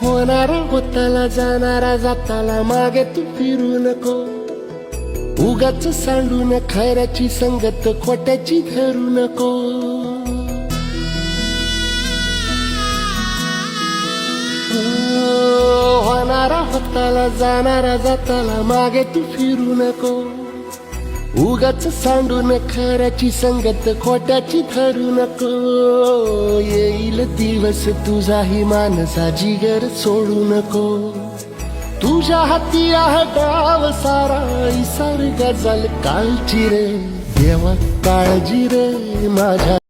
होणारा होताला जाणारा जाताला मागे तू फिरू नको. उगाच सांडून खऱ्याची संगत खोट्याची धरू नको. होणारा होताला जाणारा जाताला मागे तू फिरू नको. उगाच सांडून खऱ्याची संगत खोट्याची धरू नको. येईल दिवस तुझाही मानसा जिगर सोडू नको. तुझ्या हाती आहे डाव सारा इसार गजल कालची रे. देवा काळजी रे माझ्या.